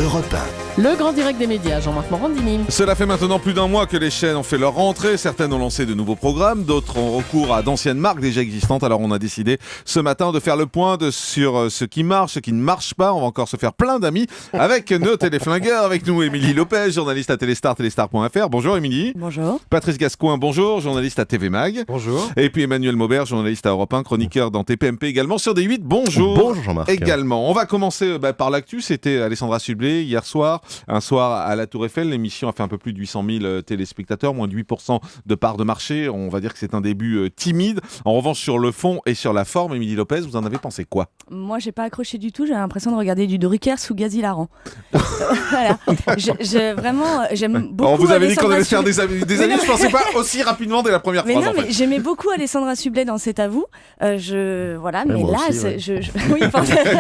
Europe 1. Le grand direct des médias, Jean-Marc Morandini. Cela fait maintenant plus d'un mois que les chaînes ont fait leur rentrée. Certaines ont lancé de nouveaux programmes, d'autres ont recours à d'anciennes marques déjà existantes. Alors on a décidé ce matin de faire le point sur ce qui marche, ce qui ne marche pas. On va encore se faire plein d'amis avec nos téléflingueurs. Avec nous, Émilie Lopez, journaliste à Téléstar, téléstar.fr. Bonjour Émilie. Bonjour. Patrice Gascoin, bonjour, journaliste à TV Mag. Bonjour. Et puis Emmanuel Maubert, journaliste à Europe 1, chroniqueur dans TPMP également sur D8. Bonjour. Bonjour Jean-Marc. Également. On va commencer par l'actu. C'était Alessandra Sublet hier soir. Un soir à la Tour Eiffel. L'émission a fait un peu plus de 800 000 téléspectateurs, moins de 8% de part de marché. On va dire que c'est un début timide. En revanche, sur le fond et sur la forme, Émilie Lopez, vous en avez pensé quoi ? Moi, j'ai pas accroché du tout. J'ai l'impression de regarder du Drucker sous gaz hilarant. Voilà. J'aime beaucoup. On vous avait dit qu'on Alessandra allait faire Sublet. des amis. Je pensais pas aussi rapidement dès la première Mais phrase. non, En fait. mais j'aimais beaucoup Alessandra Sublet dans C'est à vous. Mais moi là, aussi, ouais. oui,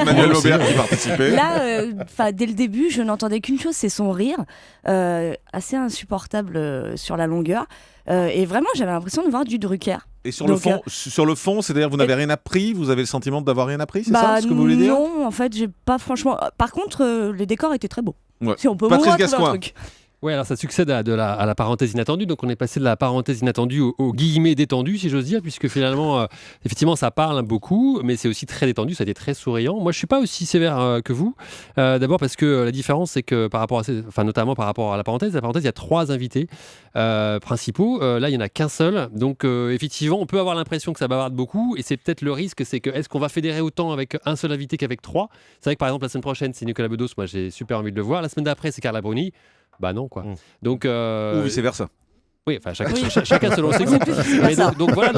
Emmanuel Maubert qui participait. là, dès le début, je n'entendais qu'une chose, c'est son rire, assez insupportable sur la longueur. Et vraiment, j'avais l'impression de voir du Drucker. Et sur le fond, c'est-à-dire vous n'avez rien appris, vous avez le sentiment d'avoir rien appris, c'est ça ce que vous voulez dire ? Non, en fait, j'ai pas franchement. Par contre, les décors étaient très beaux. Ouais. Si on peut Patrice trouver un Gascoin. truc. Ouais, alors ça succède à la parenthèse inattendue. Donc on est passé de la parenthèse inattendue au guillemets détendu, si j'ose dire, puisque finalement, effectivement, ça parle beaucoup, mais c'est aussi très détendu, ça a été très souriant. Moi, je suis pas aussi sévère que vous. D'abord parce que la différence, c'est que notamment par rapport à la parenthèse, il y a 3 invités principaux. Là, il y en a qu'un seul. Donc effectivement, on peut avoir l'impression que ça bavarde beaucoup, et c'est peut-être le risque, c'est que est-ce qu'on va fédérer autant avec un seul invité qu'avec 3 ? C'est vrai que par exemple la semaine prochaine, c'est Nicolas Bedos. Moi, j'ai super envie de le voir. La semaine d'après, c'est Carla Bruni. Bah non quoi. Donc Ou vice-versa. oui, enfin chacun selon ses goûts. Mais donc voilà,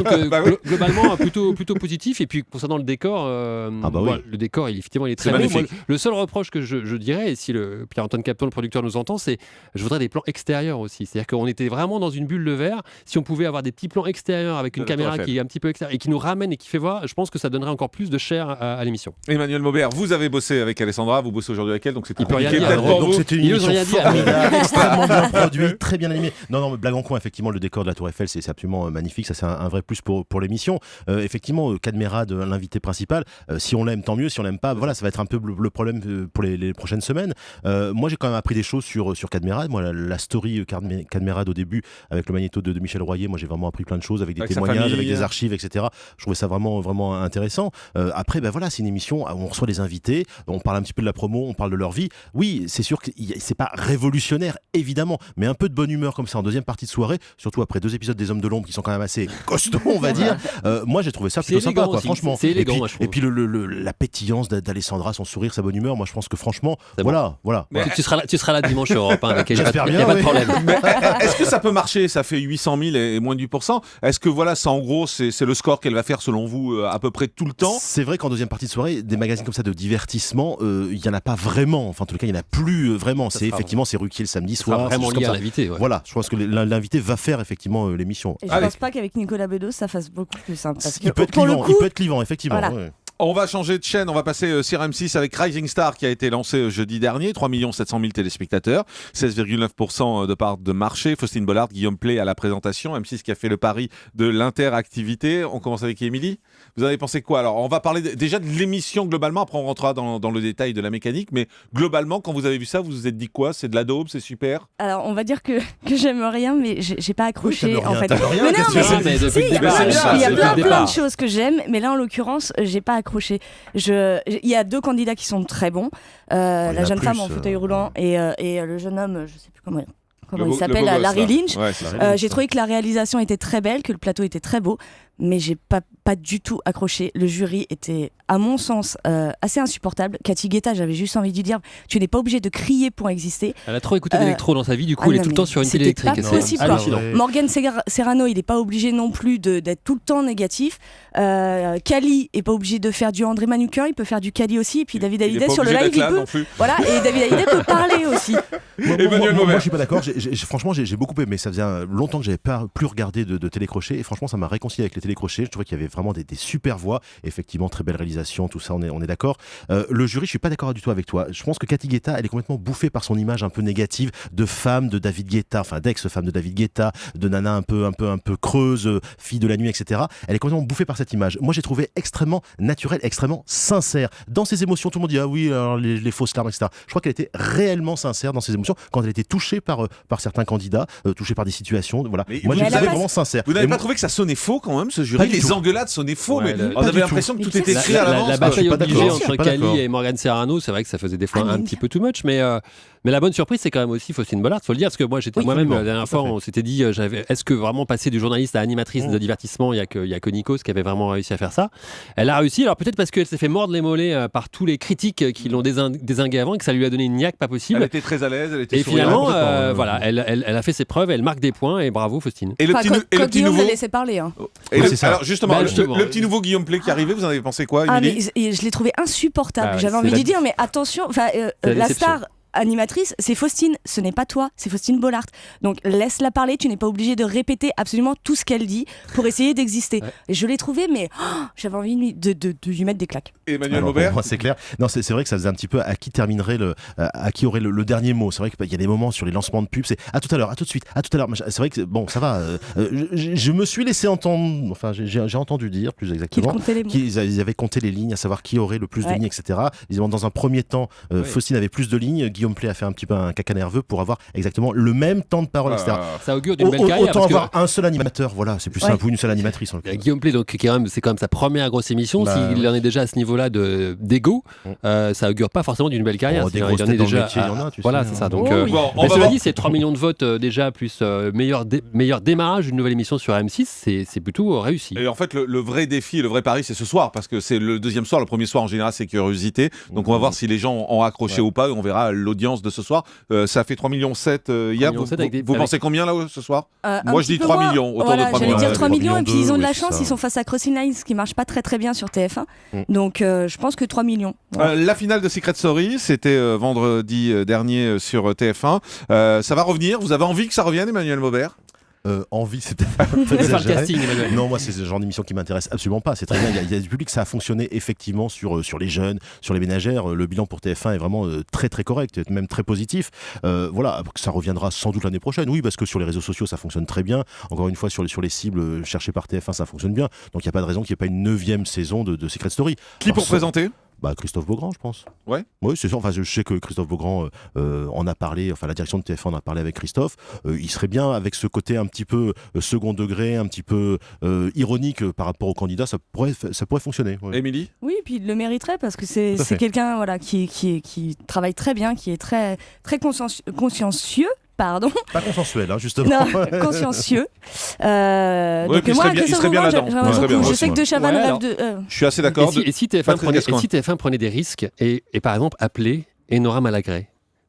globalement plutôt positif. Et puis concernant le décor, le décor il est très beau. Moi, le seul reproche que je dirais, et si le Pierre-Antoine Capton, le producteur, nous entend, c'est je voudrais des plans extérieurs aussi. C'est-à-dire qu'on était vraiment dans une bulle de verre. Si on pouvait avoir des petits plans extérieurs avec une caméra qui est un petit peu extérieure et qui nous ramène et qui fait voir, je pense que ça donnerait encore plus de chair à l'émission. Emmanuel Maubert, vous avez bossé avec Alessandra, vous bossez aujourd'hui avec elle, donc c'est compliqué. Donc c'était une émission formidable, extrêmement bien produite, très bien animée. Non, mais blague en coin, effectivement, le décor de la Tour Eiffel, c'est absolument magnifique. Ça, c'est un vrai plus pour l'émission. Effectivement, Cadmerade, l'invité principal, si on l'aime, tant mieux. Si on l'aime pas, voilà, ça va être un peu le problème pour les prochaines semaines. Moi, j'ai quand même appris des choses sur Cadmerade. Moi, la story Cadmerade au début, avec le magnéto de Michel Royer, moi, j'ai vraiment appris plein de choses avec des témoignages, avec des archives, etc. Je trouvais ça vraiment intéressant. Après, voilà, c'est une émission où on reçoit des invités, on parle un petit peu de la promo, on parle de leur vie. Oui, c'est sûr que c'est pas révolutionnaire, évidemment, mais un peu de bonne humeur comme ça en deuxième partie de soirée, surtout après 2 épisodes des Hommes de l'Ombre qui sont quand même assez costauds, on va dire. Moi, j'ai trouvé ça plutôt sympa, quoi, franchement. C'est élégant, et puis la pétillance d'Alessandra, son sourire, sa bonne humeur. Moi, je pense que franchement, voilà. Mais tu seras là dimanche sur Europe 1 avec elle. J'espère Il n'y a bien, pas de problème. Mais est-ce que ça peut marcher ? Ça fait 800 000 et moins de 8%. Est-ce que voilà, ça en gros, c'est le score qu'elle va faire selon vous à peu près tout le temps ? C'est vrai qu'en deuxième partie de soirée, des magazines comme ça de divertissement, il y en a pas vraiment. Enfin, en tout cas, il y en a plus vraiment. C'est Ruquier le samedi soir. Vraiment lié à l'invité. Ouais. Voilà, je pense que l'invité va faire effectivement l'émission. Et je pense pas qu'avec Nicolas Bedos, ça fasse beaucoup plus simple. Il peut être clivant, effectivement. Voilà. Ouais. On va changer de chaîne, on va passer sur M6 avec Rising Star qui a été lancé jeudi dernier, 3 700 000 téléspectateurs, 16,9% de part de marché. Faustine Bollard, Guillaume Play à la présentation, M6 qui a fait le pari de l'interactivité. On commence avec Émilie. Vous en avez pensé quoi ? Alors on va parler déjà de l'émission globalement, après on rentrera dans le détail de la mécanique, mais globalement quand vous avez vu ça, vous vous êtes dit quoi ? C'est de la daube, c'est super ? Alors on va dire que j'aime rien, mais j'ai pas accroché oui, en fait. Rien, Mais non, mais depuis le départ, il y a plein départ. de choses que j'aime, mais là en l'occurrence, j'ai pas accroché. Il y a 2 candidats qui sont très bons. La jeune femme en fauteuil roulant et le jeune homme, je sais plus comment il s'appelle, Larry Lynch. Ouais, J'ai trouvé que la réalisation était très belle, que le plateau était très beau, mais j'ai pas du tout accroché. Le jury était, à mon sens, assez insupportable. Cathy Guetta, j'avais juste envie de lui dire, tu n'es pas obligé de crier pour exister. Elle a trop écouté d'électro dans sa vie, du coup elle est tout le temps sur une télé électrique. C'était pas possible, quoi. Ouais. Morgan Serrano, il n'est pas obligé non plus d'être tout le temps négatif. Kali est pas obligé de faire du André Manoukian, il peut faire du Kali aussi. Et puis David Hallyday sur le live, il peut. Voilà, et David Hallyday peut parler aussi. Moi, je suis pas d'accord. Franchement, j'ai beaucoup aimé. Ça faisait longtemps que j'avais pas plus regardé de télécrochet, et franchement, ça m'a réconcilié avec les télécrochet. Je trouvais qu'il y avait vraiment des super voix. Effectivement, très belle réalisation, tout ça, on est d'accord. Le jury, je suis pas d'accord du tout avec toi. Je pense que Cathy Guetta, elle est complètement bouffée par son image un peu négative de femme de David Guetta, enfin d'ex-femme de David Guetta, de nana un peu creuse, fille de la nuit, etc. Elle est complètement bouffée par cette image. Moi, j'ai trouvé extrêmement naturelle, extrêmement sincère. Dans ses émotions, tout le monde dit ah oui, alors les fausses larmes, etc. Je crois qu'elle était réellement sincère dans ses émotions quand elle était touchée par certains candidats, touchée par des situations. Voilà. Mais moi, vous j'ai n'avez trouvé pas- vraiment sincère. Vous n'avez Et pas moi- trouvé que ça sonnait faux quand même, ce Pas jury? du Les tout. engueulades sonnaient faux, Ouais, mais le- on pas avait du l'impression que tout. tout était La- écrit à l'avance. La quoi. bataille je suis pas obligée d'accord, je entre suis pas Kali d'accord. et Morgan Serrano, c'est vrai que ça faisait des fois Ah, un mais- petit peu too much, mais la bonne surprise, c'est quand même aussi Faustine Bollard, faut le dire, parce que moi, j'étais Oui, moi-même absolument, la dernière tout à fois, fait. on s'était dit, est-ce que vraiment passer du journaliste à animatrice de divertissement, il y a que Nikos qui avait vraiment réussi à faire ça. Elle a réussi, alors peut-être parce qu'elle s'est fait mordre les mollets par tous les critiques qui l'ont dézingué avant et que ça lui a donné une niaque pas Elle possible. était très à l'aise, elle était Et souriante. finalement, complètement, voilà, elle a fait ses preuves, elle marque des points et bravo Faustine. Et le Enfin, petit, quand, et le quand petit Guillaume nouveau. l'a laissé parler. Hein. Et Oui, le- c'est ça. alors justement, Bah, le- justement. le petit nouveau Guillaume Play qui arrivait, vous en avez pensé quoi, Ah, Émilie? mais je l'ai trouvé insupportable. Ah ouais, J'avais c'est envie de la- dire, mais attention, C'est la la déception. star animatrice, c'est Faustine, ce n'est pas toi, c'est Faustine Bollard. Donc laisse-la parler, tu n'es pas obligé de répéter absolument tout ce qu'elle dit pour essayer d'exister. Ouais. Et je l'ai trouvé, mais j'avais envie de lui mettre des claques. Emmanuel Alors, Maubert. pour moi, c'est clair. Non, c'est vrai que ça faisait un petit peu à qui terminerait à qui aurait le dernier mot. C'est vrai qu'il y a des moments sur les lancements de pubs, c'est à tout à l'heure, à tout de suite, à tout à l'heure. C'est vrai que bon, ça va. Je me suis laissé entendre, enfin, j'ai entendu dire plus Qu'il exactement. comptait les mots. Ils avaient compté les lignes, à savoir qui aurait le plus de Ouais. lignes, etc. Ils ont, dans un premier temps, Faustine avait plus de lignes, Guillaume Play a fait un petit peu un caca nerveux pour avoir exactement le même temps de parole, etc. Ça augure d'une belle carrière. Autant parce que- avoir un seul animateur, voilà, c'est plus Ouais. simple, ou une seule animatrice. En l'occurrence. Guillaume Play, donc, c'est quand même sa première grosse émission. Bah, S'il en est déjà à ce niveau-là d'ego, Mm. ça augure pas forcément d'une belle carrière. Oh, des C'est-à-dire, grosses il en est têtes dans le déjà métier, il y en a, tu voilà, sais, c'est ça. hein. Donc, Oh, oui. Bon, on mais va cela voir. dit, c'est 3 millions de votes déjà, plus meilleur démarrage d'une nouvelle émission sur M6, c'est plutôt réussi. Et en fait, le vrai défi et le vrai pari, c'est ce soir, parce que c'est le deuxième soir. Le premier soir, en général, c'est curiosité. Donc, on va voir si les gens ont accroché ou pas. On verra l'audience de ce soir. Ça fait 3,7 millions hier. 3,7 Vous, avec des- vous avec- pensez combien là ce soir? Un Moi, je petit dis peu 3 moins. millions, autour de Voilà, 3 j'allais millions. dire Ouais, 3 3 millions, et puis ils ont de la oui, c'est chance, ça. ils sont face à Crossing Lines, ce qui marche pas très très bien sur TF1. Mm. Donc je pense que 3 millions. Voilà. La finale de Secret Story, c'était vendredi dernier sur TF1. Ça va revenir. Vous avez envie que ça revienne, Emmanuel Maubert? Envie, c'est peut-être un peu On va faire le exagéré. casting, Emmanuel. Non, moi, c'est ce genre d'émission qui m'intéresse absolument pas. C'est très bien. Il y a du public, ça a fonctionné effectivement sur les jeunes, sur les ménagères. Le bilan pour TF1 est vraiment très très correct, même très positif. Voilà, ça reviendra sans doute l'année prochaine. Oui, parce que sur les réseaux sociaux, ça fonctionne très bien. Encore une fois, sur les cibles cherchées par TF1, ça fonctionne bien. Donc, il n'y a pas de raison qu'il n'y ait pas une 9e saison de Secret Story. Qui pour Alors, présenter? Bah, Christophe Beaugrand, je pense. Ouais. Oui, c'est sûr. Enfin, je sais que Christophe Beaugrand en a parlé, enfin, la direction de TF1 en a parlé avec Christophe. Il serait bien avec ce côté un petit peu second degré, un petit peu ironique par rapport au candidat, ça pourrait fonctionner. Ouais. Émilie? Oui, et puis il le mériterait parce que c'est Tout à fait. quelqu'un voilà, qui travaille très bien, qui est très, très consciencieux. Pardon, Pas consensuel, hein, justement. non, consciencieux. Ouais, Donc puis il moi, serait bien- il Christophe serait bien Beaugrand, là-dedans. j'aimerais Il serait bien, beaucoup. moi Je sais aussi, que De Chavannes ouais. rêve Alors, de. Je suis assez d'accord. Et si TF1 Patrick prenait des risques et par exemple appelait Enora Malagré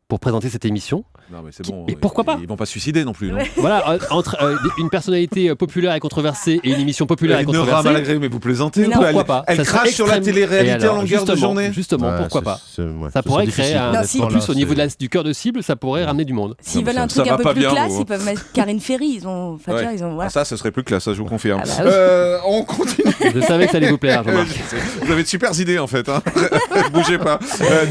pour présenter cette émission. Non, mais c'est bon. Et pourquoi pas? Ils vont pas se suicider non plus. Non. Ouais. Voilà, entre une personnalité populaire et controversée et une émission populaire et Nora controversée. Malagré, mais vous plaisantez Mais ou non. quoi? Pourquoi pas? Elle Ça serait crache sur la extrême- télé-réalité Et alors, en longueur de justement, journée. Justement, Ouais, pourquoi pas? ouais, Ça ce pourrait serait créer difficile, un. Non, honnêtement, si. En plus, là, au niveau c'est- du cœur de cible, ça pourrait ramener du monde. S'ils Non, veulent mais un ça truc va un peu pas plus bien, classe, vous. ils peuvent mettre Karine Ferry. Ils ont, enfin, tu Ouais. vois, ils ont. Voilà. Ah, ça, ce serait plus classe, ça, je vous confirme. Ah bah oui. On continue. Je savais que ça allait vous plaire, Jean-Marc. Vous avez de super idées en fait. Hein. Bougez pas.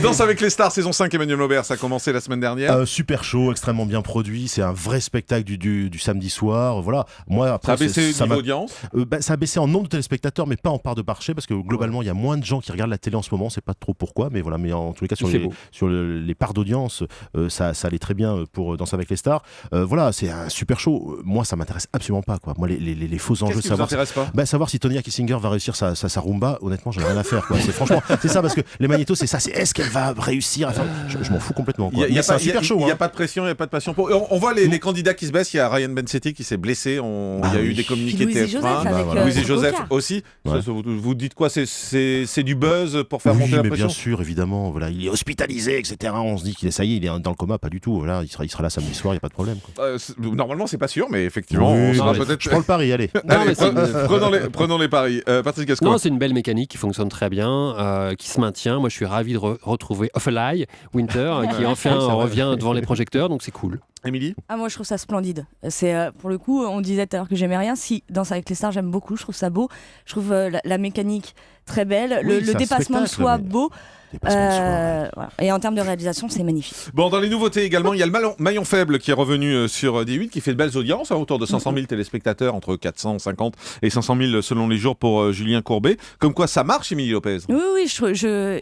Danse avec les stars, saison 5, Emmanuel Maubert, ça a commencé la semaine dernière. Super chaud, extrêmement bien produit. C'est un vrai spectacle du samedi soir. Voilà. Moi, Ça après, a baissé ça niveau m'a- audience. Ça a baissé en nombre de téléspectateurs, mais pas en part de marché, parce que globalement, il y a moins de gens qui regardent la télé en ce moment. C'est pas trop pourquoi, mais voilà. Mais en tous les cas, Il fait beau. sur les parts d'audience, ça allait très bien pour Danse avec les stars. Voilà, c'est un super show. Moi, ça m'intéresse absolument pas, quoi. Moi, les faux enjeux, Qu'est-ce qui vous savoir. intéresse pas? Savoir si Tonya Kissinger va réussir sa rumba, honnêtement, j'en ai rien à faire, quoi. C'est franchement, c'est ça, parce que les magnétos, c'est ça. C'est est-ce qu'elle va réussir à faire. Je m'en fous complètement, quoi. Mais c'est un super show. Il n'y a hein. pas de pression, il n'y a pas de passion. On voit les candidats qui se baissent. Il y a Ryan Bensetti qui s'est blessé. Il y a eu des communiqués Puis Louise et TF1. Joseph avec voilà. Louise et Joseph Coca. aussi. Ouais. Ça, vous dites quoi? C'est du buzz pour faire Oui, monter la mais pression? bien sûr, évidemment. Voilà, il est hospitalisé, etc. On se dit qu'il est, ça y est, il est dans le coma, pas du tout. Voilà, il sera là samedi soir, il n'y a pas de problème, quoi. Normalement, c'est pas sûr, mais effectivement, Oui, on sera non, mais peut-être. Je prends le pari, allez. Non, Allez, mais c'est- prenons les paris. Patrick Gascoigne. Non, c'est une belle mécanique qui fonctionne très bien, qui se maintient. Moi, je suis ravi de retrouver Offaly Winter, qui en fait chacun Oui, c'est vrai. revient devant les projecteurs, donc c'est cool. Émilie? Ah, moi je trouve ça splendide. C'est pour le coup, on disait tout à l'heure que j'aimais rien. Si Danse avec les stars, j'aime beaucoup. Je trouve ça beau. Je trouve la mécanique très belle. Oui, le c'est un dépassement de spectacle, soi mais- beau. Dépassement de soi. Voilà. Et en termes de réalisation, c'est magnifique. Bon, dans les nouveautés également, il y a le maillon faible qui est revenu sur D8, qui fait de belles audiences, autour de 500 000 téléspectateurs, entre 450 et 500 000 selon les jours pour Julien Courbet. Comme quoi ça marche, Émilie Lopez. Oui,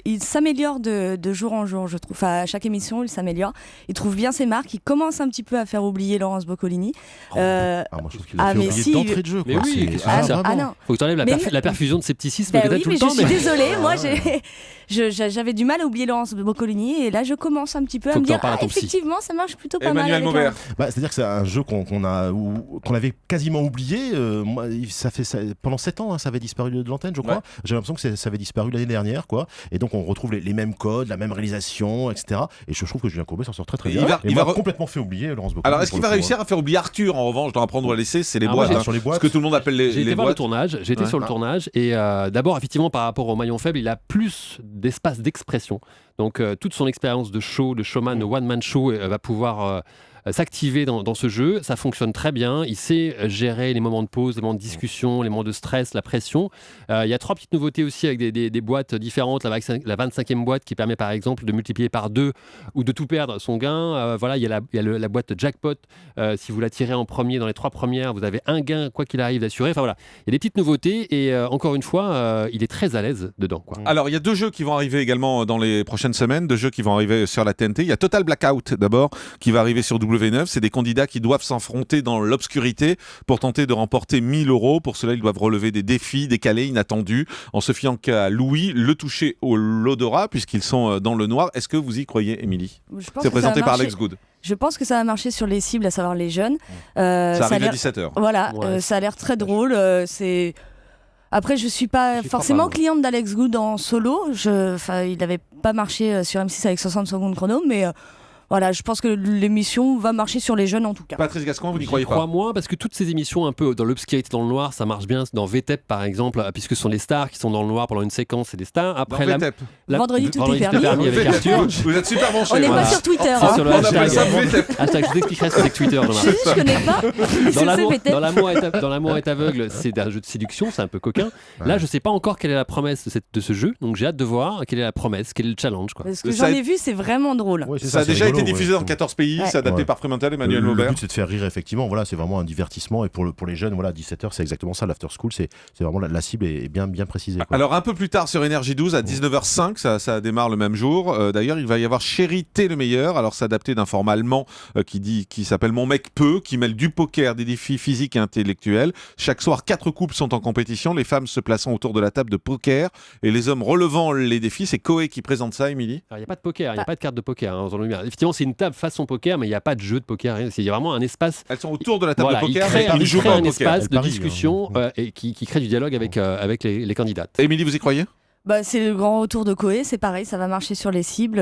il s'améliore de jour en jour, je trouve. Enfin, à chaque émission, il s'améliore. Il trouve bien ses marques. Il commence un petit peu à faire oublier Laurence Boccolini. Moi je trouve qu'il a fait mais oublier si, d'entrée de jeu. mais quoi. oui, C'est- ah, vraiment. non. Faut que tu enlèves Mais- la perfusion de scepticisme Bah que t'as oui, tout mais le temps. je suis désolée. Moi, j'avais du mal à oublier Laurence Boccolini et là, je commence un petit peu Faut à me que t'en dire parles à ton psy. effectivement, ça marche plutôt pas Emmanuel mal. avec Maubert. C'est-à-dire que c'est un jeu qu'on avait quasiment oublié. Pendant 7 ans, ça avait disparu de l'antenne, je crois. Ouais. J'ai l'impression que ça avait disparu l'année dernière, quoi. Et donc on retrouve les mêmes codes, la même réalisation, etc. Et je trouve que Julien Courbet s'en sort très très Et bien. il m'a va complètement fait oublier Laurence Boccolini. Alors, est-ce qu'il pour va le coup, réussir à faire oublier Arthur, en revanche, dans Apprendre ou à laisser? C'est les Ah, moi, boîtes, j'ai- hein. sur les boîtes. Ce que tout le monde appelle J'ai les été voir le boîtes. tournage, j'ai été Ouais. sur le tournage et d'abord effectivement par rapport au maillon faible, il a plus d'espace d'expression. Donc toute son expérience de show, de showman, de one-man show va pouvoir s'activer dans ce jeu. Ça fonctionne très bien. Il sait gérer les moments de pause, les moments de discussion, les moments de stress, la pression. Il y a 3 petites nouveautés aussi avec des boîtes différentes. La 25e boîte qui permet par exemple de multiplier par 2 ou de tout perdre son gain. Voilà, il y a la boîte jackpot. Si vous la tirez en premier dans les 3 premières, vous avez un gain quoi qu'il arrive d'assuré. Enfin voilà, il y a des petites nouveautés et encore une fois, il est très à l'aise dedans, quoi. Alors, il y a 2 jeux qui vont arriver également dans les prochaines semaines, 2 jeux qui vont arriver sur la TNT. Il y a Total Blackout d'abord, qui va arriver sur W9. C'est des candidats qui doivent s'affronter dans l'obscurité pour tenter de remporter 1 000 €. Pour cela, ils doivent relever des défis décalés, inattendus, en se fiant qu'à Louis, le toucher au l'odorat, puisqu'ils sont dans le noir. Est-ce que vous y croyez, Émilie? Je pense C'est que ça va présenté par marcher. Alex Good. Je pense que ça va marcher sur les cibles, à savoir les jeunes. Ça a arrive à l'air- 17h. Voilà, Ouais. ça a l'air très drôle. C'est. Après, je suis pas J'y crois forcément pas, moi. cliente d'Alex Good en solo. Il n'avait pas marché sur M6 avec 60 secondes chrono, mais voilà, je pense que l'émission va marcher sur les jeunes en tout cas. Patrice Gascon, vous n'y J'y croyez crois pas? moins parce que toutes ces émissions un peu dans l'obscurité, dans le noir, ça marche bien. Dans VTEP par exemple, puisque ce sont les stars qui sont dans le noir pendant une séquence, c'est des stars. Après Dans VTEP. Vendredi, tout est permis. avec Arthur. Vous êtes super branchés. On n'est Voilà. pas sur Twitter. C'est hein. sur le On appelle ça hashtag. VTEP. Hashtag, je vous expliquerai ce que c'est que Twitter, Jean-Marc. Je connais pas. Dans l'amour, VTEP. dans l'amour est aveugle, c'est un jeu de séduction, c'est un peu coquin. Là, je sais pas encore quelle est la promesse de ce jeu, donc j'ai hâte de voir quelle est la promesse, quel est le challenge, quoi. Parce que Ça j'en a- ai vu, c'est vraiment drôle. Ouais, c'est Ça a c'est déjà rigolo, été diffusé ouais. dans 14 pays, Ouais. c'est adapté Ouais. par Fremantle, Emmanuel Le Maubert. but c'est de faire rire effectivement, voilà, c'est vraiment un divertissement et pour les jeunes, voilà, 17h c'est exactement ça, l'after school, c'est vraiment la cible est bien précisée, quoi. Alors un peu plus tard sur Énergie 12 à 19h05, ça démarre le même jour. D'ailleurs, il va y avoir Chéri, t'es le meilleur. Alors c'est adapté d'un format allemand qui s'appelle Mon mec peut, qui mêle du poker, des défis physiques et intellectuels. Chaque soir, 4 couples sont en compétition, les femmes se plaçant autour de la table de poker et les hommes relevant les défis. C'est Koé qui présente ça, Émilie. Alors, il n'y a pas de poker, il n'y a pas de carte de poker hein, dans le lumière. Effectivement, c'est une table façon poker, mais il n'y a pas de jeu de poker. Rien. Il y a vraiment un espace. Elles sont autour de la table Voilà, de il poker, crée, mais ils ne il jouent crée pas au un poker. espace Elle de parie, discussion et qui crée du dialogue avec les candidates. Émilie, vous y croyez? Bah, c'est le grand retour de Koé, c'est pareil, ça va marcher sur les cibles.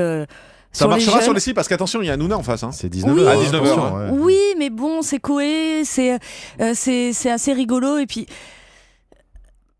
Ça sur marchera les sur jeunes. les sites parce qu'attention, il y a Hanouna en face. Hein. C'est 19h. Oui. À 19h, attention, hein. ouais. Oui, mais bon, c'est Koé, c'est assez rigolo et puis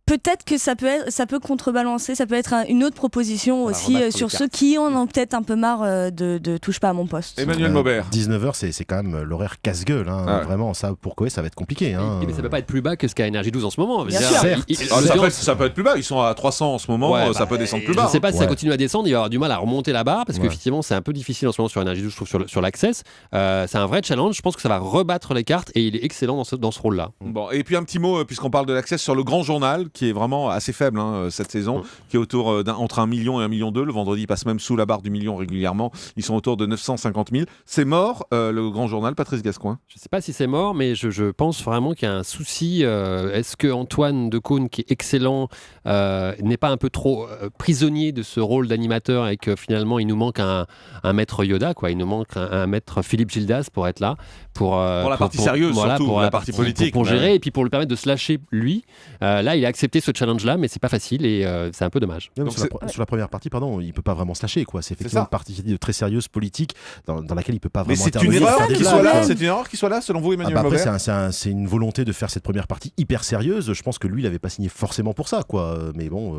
peut-être que ça peut contrebalancer, ça peut être une autre proposition Voilà, aussi rebattre sur les ceux cartes. qui en ont peut-être un peu marre de touche pas à mon poste. Emmanuel Maubert. 19h, c'est quand même l'horaire casse-gueule, hein. Ah ouais. Vraiment, ça pour Koé, ça va être compliqué, hein. Mais ça peut pas être plus bas que ce qu'a Énergie 12 en ce moment. Bien C'est-à-dire, sûr. Ah, ça peut être plus bas, ils sont à 300 en ce moment, Ouais, ça bah, peut descendre plus Je bas. ne sais pas si ça Ouais. continue à descendre, il va y avoir du mal à remonter la barre parce Ouais. qu'effectivement c'est un peu difficile en ce moment sur Énergie 12, je trouve, sur l'Access. C'est un vrai challenge, je pense que ça va rebattre les cartes et il est excellent dans ce rôle-là. Bon, et puis un petit mot, puisqu'on parle de l'accès sur le Grand Journal, qui est vraiment assez faible cette saison, qui est autour entre 1 million et 1,2 million. Le vendredi, il passe même sous la barre du million régulièrement. Ils sont autour de 950 000. C'est mort, le Grand Journal, Patrice Gascoin. Je ne sais pas si c'est mort, mais je pense vraiment qu'il y a un souci. Est-ce que Antoine Decaune, qui est excellent, n'est pas un peu trop prisonnier de ce rôle d'animateur et que finalement il nous manque un maître Yoda, quoi. Il nous manque un maître Philippe Gildas pour être là. Pour la partie sérieuse, surtout, pour la partie politique, Pour mais- gérer et puis pour lui permettre de se lâcher lui. Là, il est accepter ce challenge-là, mais c'est pas facile et c'est un peu dommage. Non, Donc sur la première partie, il peut pas vraiment se lâcher, quoi. C'est effectivement ça. une partie très sérieuse politique dans laquelle il peut pas Mais vraiment c'est une intervenir, erreur faire des qu'il blagues, soit là. quoi. C'est une erreur qu'il soit là, selon vous, Emmanuel Après, Maubert. c'est une volonté de faire cette première partie hyper sérieuse. Je pense que lui, il n'avait pas signé forcément pour ça, quoi. Mais bon,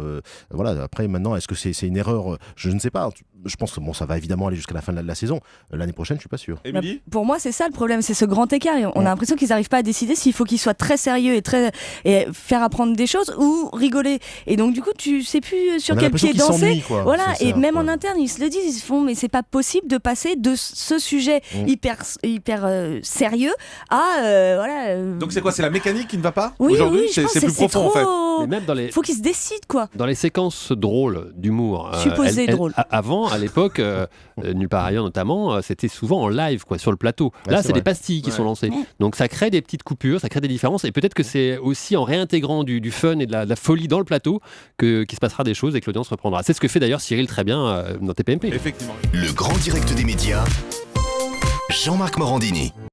voilà. Après, maintenant, est-ce que c'est une erreur? Je ne sais pas. Je pense que ça va évidemment aller jusqu'à la fin de la saison. L'année prochaine, je suis pas sûr. Émilie, Pour moi, c'est ça le problème, c'est ce grand écart. On a l'impression qu'ils n'arrivent pas à décider s'il faut qu'ils soient très sérieux et faire apprendre des choses ou rigoler. Et donc, du coup, tu sais plus sur On a quel l'impression pied qu'ils danser. s'ennuient, quoi. Voilà, C'est et ça, même quoi. en interne, ils se le disent, ils se font, mais c'est pas possible de passer de ce sujet hyper sérieux à voilà. donc c'est quoi? C'est la mécanique qui ne va pas Oui, aujourd'hui? oui, je pense C'est que plus profond en fait. trop... Mais même Faut qu'ils se décident, quoi. dans les séquences drôles d'humour, Supposées drôles. avant, à l'époque, Nulle part ailleurs notamment, c'était souvent en live, quoi, sur le plateau. Ouais, Là, c'est c'est des vrai. pastilles qui sont lancées. Donc ça crée des petites coupures, ça crée des différences. Et peut-être que c'est aussi en réintégrant du fun et de la folie dans le plateau qu'il se passera des choses et que l'audience reprendra. C'est ce que fait d'ailleurs Cyril très bien dans TPMP. Effectivement. Le grand direct des médias, Jean-Marc Morandini.